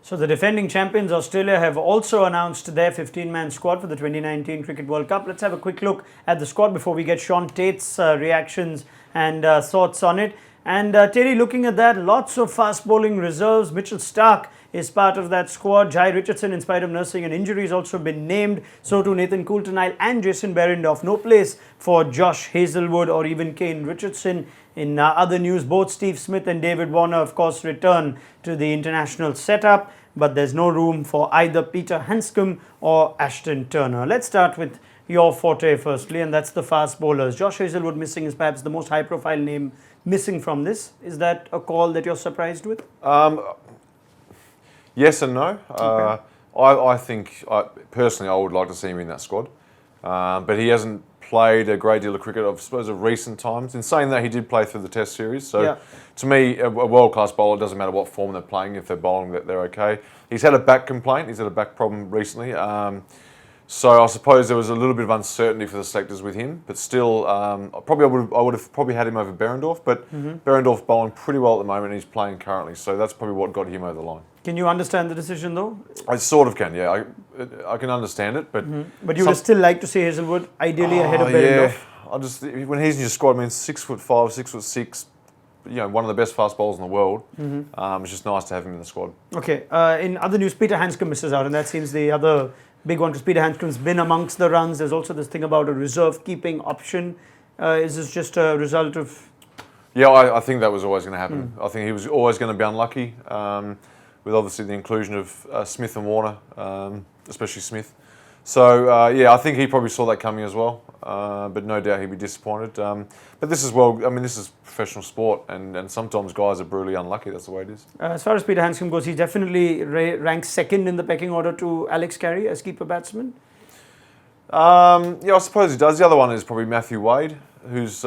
So the defending champions Australia have also announced their 15-man squad for the 2019 Cricket World Cup. Let's have a quick look at the squad before we get Shaun Tait's reactions and thoughts on it. And Terry, looking at that, lots of fast bowling reserves. Mitchell Starc is part of that squad. Jai Richardson, in spite of nursing an injury, has also been named. So too Nathan Coulter-Nile and Jason Behrendorff. No place for Josh Hazlewood or even Kane Richardson. In other news, both Steve Smith and David Warner, of course, return to the international setup. But there's no room for either Peter Handscomb or Ashton Turner. Let's start with your forte firstly, and that's the fast bowlers. Josh Hazlewood missing is perhaps the most high-profile name missing from this. Is that a call that you're surprised with? Yes and no. Okay. I think, personally, I would like to see him in that squad. But he hasn't played a great deal of cricket, I suppose, of recent times. In saying that, he did play through the Test series. So, to me, a world-class bowler, it doesn't matter what form they're playing. If they're bowling, they're okay. He's had a back complaint. He's had a back problem recently. So I suppose there was a little bit of uncertainty for the selectors with him, but still, I would have probably had him over Behrendorff, but Behrendorff bowling pretty well at the moment, and he's playing currently, so that's probably what got him over the line. Can you understand the decision though? I sort of can, yeah. I can understand it, but but you would still like to see Hazlewood ideally ahead of Behrendorff. Yeah, I just when he's in your squad, I mean, 6'5", 6'6", you know, one of the best fast bowlers in the world. It's just nice to have him in the squad. Okay. In other news, Peter Handscomb misses out, and that seems the other big one, because Peter Handscomb's been amongst the runs. There's also this thing about a reserve keeping option. Is this just a result of? Yeah, I think that was always going to happen. I think he was always going to be unlucky, with obviously the inclusion of Smith and Warner, especially Smith. So yeah, I think he probably saw that coming as well. But no doubt he'd be disappointed. But this is this is professional sport, and sometimes guys are brutally unlucky. That's the way it is. As far as Peter Handscomb goes, he definitely ranks second in the pecking order to Alex Carey as keeper batsman. Yeah, I suppose he does. The other one is probably Matthew Wade, who's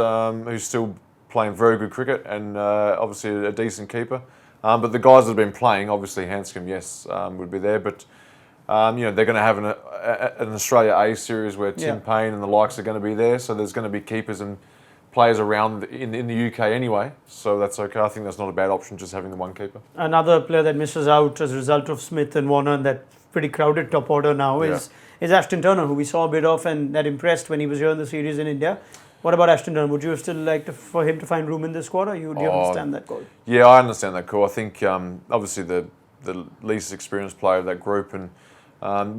still playing very good cricket and obviously a decent keeper. But the guys that have been playing, obviously Handscomb, yes, would be there. But they're going to have an Australia A series where Tim Payne and the likes are going to be there. So there's going to be keepers and players around in the UK anyway. So that's okay. I think that's not a bad option, just having the one keeper. Another player that misses out as a result of Smith and Warner and that pretty crowded top order now is Ashton Turner, who we saw a bit of and that impressed when he was here in the series in India. What about Ashton Turner? Would you still like for him to find room in the squad, or do you understand that call? Yeah, I understand that call. I think obviously the least experienced player of that group, and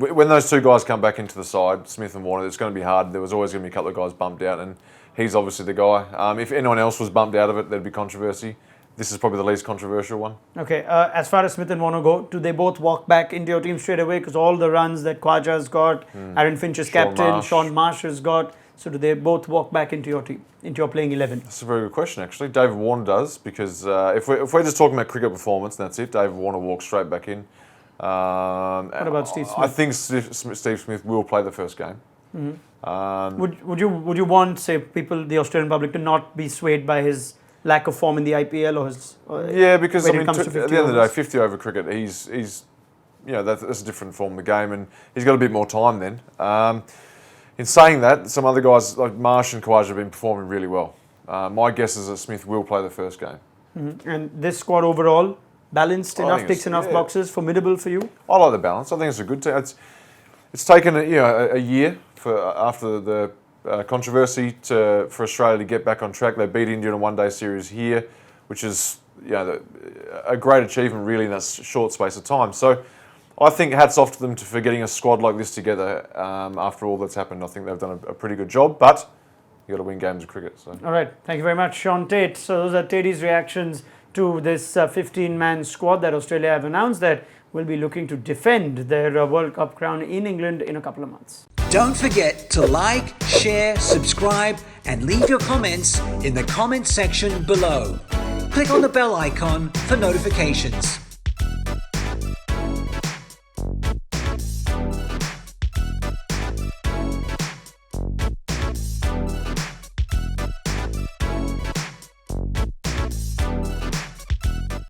when those two guys come back into the side, Smith and Warner, it's going to be hard. There was always going to be a couple of guys bumped out, and he's obviously the guy. If anyone else was bumped out of it, there'd be controversy. This is probably the least controversial one. Okay, as far as Smith and Warner go, do they both walk back into your team straight away? Because all the runs that Khwaja's got, Aaron Finch is captain, Shaun Marsh has got. So do they both walk back into your team, into your playing 11? That's a very good question, actually. David Warner does, because if we're just talking about cricket performance, that's it. David Warner walks straight back in. What about Steve Smith? I think Steve Smith will play the first game. Would you want, say, the Australian public, to not be swayed by his lack of form in the IPL yeah, because at the end of the day, 50 over cricket, he's that's a different form of the game, and he's got a bit more time then. In saying that, some other guys like Marsh and Khwaja have been performing really well. My guess is that Smith will play the first game. And this squad overall, balanced enough, ticks enough boxes, formidable for you? I like the balance. I think it's a good team. It's taken a year after the controversy for Australia to get back on track. They beat India in a one-day series here, which is a great achievement really in that short space of time. So I think hats off to them for getting a squad like this together after all that's happened. I think they've done a pretty good job, but you've got to win games of cricket. So. All right, thank you very much, Shaun Tait. So those are Tait's reactions to this 15-man squad that Australia have announced that will be looking to defend their World Cup crown in England in a couple of months. Don't forget to like, share, subscribe and leave your comments in the comment section below. Click on the bell icon for notifications.